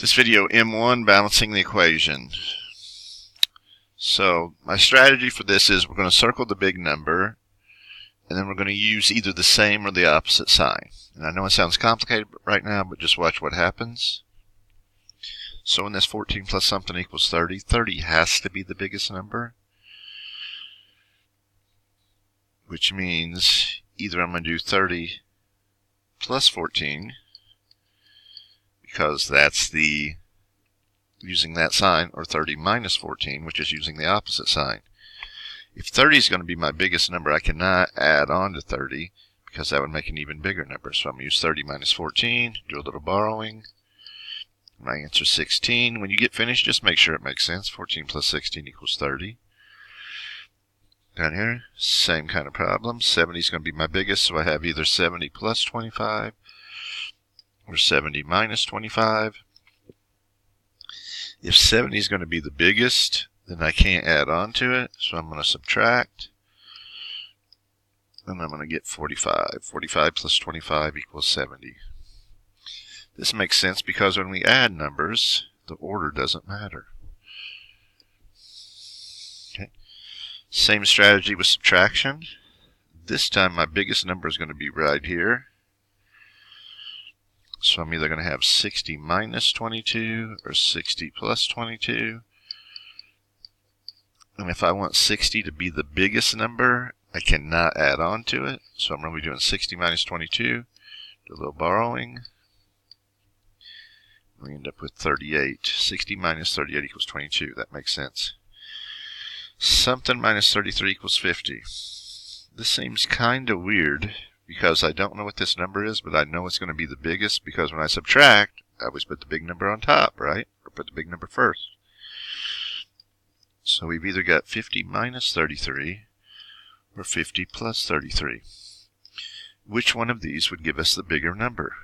This video, M1, balancing the equation. So my strategy for this is we're going to circle the big number, and then we're going to use either the same or the opposite sign. And I know it sounds complicated right now, but just watch what happens. So when this 14 plus something equals 30, 30 has to be the biggest number, which means either I'm going to do 30 plus 14, because that's the using that sign, or 30 minus 14, which is using the opposite sign. If 30 is going to be my biggest number, I cannot add on to 30 because that would make an even bigger number. So I'm going to use 30 minus 14, do a little borrowing. My answer is 16. When you get finished, just make sure it makes sense. 14 plus 16 equals 30. Down here, same kind of problem. 70 is going to be my biggest, so I have either 70 plus 25 or 70 minus 25. If 70 is going to be the biggest, then I can't add on to it, so I'm going to subtract, and I'm going to get 45. 45 plus 25 equals 70. This makes sense because when we add numbers, the order doesn't matter. Okay. Same strategy with subtraction. This time my biggest number is going to be right here. So I'm either going to have 60 minus 22 or 60 plus 22. And if I want 60 to be the biggest number, I cannot add on to it. So I'm going to be doing 60 minus 22. Do a little borrowing. We end up with 38. 60 minus 38 equals 22. That makes sense. Something minus 33 equals 50. This seems kind of weird, because I don't know what this number is, but I know it's going to be the biggest, because when I subtract, I always put the big number on top, right? Or put the big number first. So we've either got 50 minus 33 or 50 plus 33. Which one of these would give us the bigger number?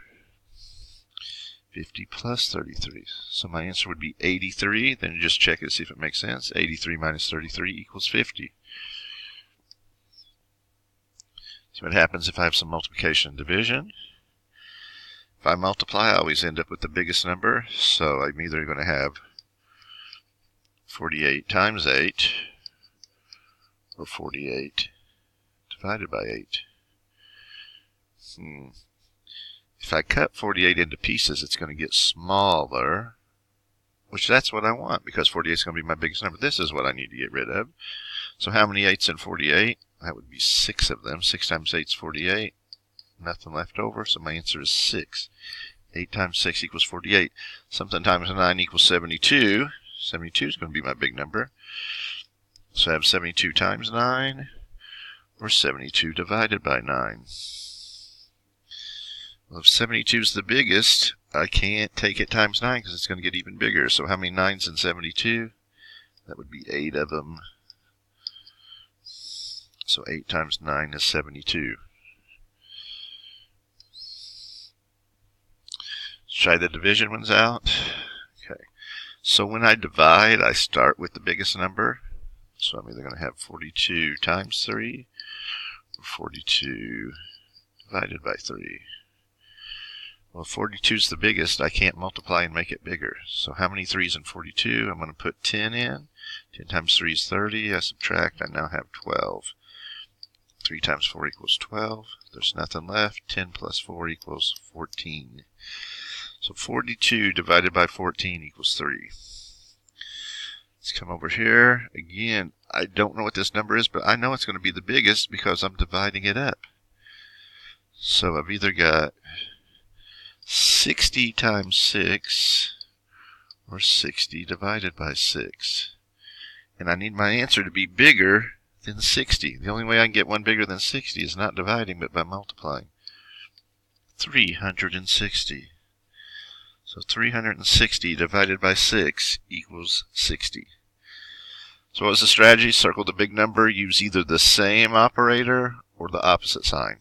50 plus 33. So my answer would be 83. Then you just check it to see if it makes sense. 83 minus 33 equals 50. See what happens if I have some multiplication and division. If I multiply, I always end up with the biggest number. So I'm either going to have 48 times 8 or 48 divided by 8. If I cut 48 into pieces, it's going to get smaller, which that's what I want, because 48 is going to be my biggest number. This is what I need to get rid of. So how many 8's in 48? That would be 6 of them. 6 times 8 is 48. Nothing left over, so my answer is 6. 8 times 6 equals 48. Something times 9 equals 72. 72 is going to be my big number. So I have 72 times 9, or 72 divided by 9. Well, if 72 is the biggest, I can't take it times 9 because it's going to get even bigger. So how many 9's in 72? That would be 8 of them. So 8 times 9 is 72. Let's try the division ones out. Okay. So when I divide, I start with the biggest number. So I'm either going to have 42 times 3 or 42 divided by 3. Well, 42 is the biggest. I can't multiply and make it bigger. So how many 3's in 42? I'm going to put 10 in. 10 times 3 is 30. I subtract. I now have 12. 3 times 4 equals 12. There's nothing left. 10 plus 4 equals 14. So 42 divided by 14 equals 3. Let's come over here. Again, I don't know what this number is, but I know it's going to be the biggest because I'm dividing it up. So I've either got 60 times 6 or 60 divided by 6. And I need my answer to be bigger than 60. The only way I can get one bigger than 60 is not dividing, but by multiplying. 360. So 360 divided by 6 equals 60. So what was the strategy? Circle the big number, use either the same operator or the opposite sign.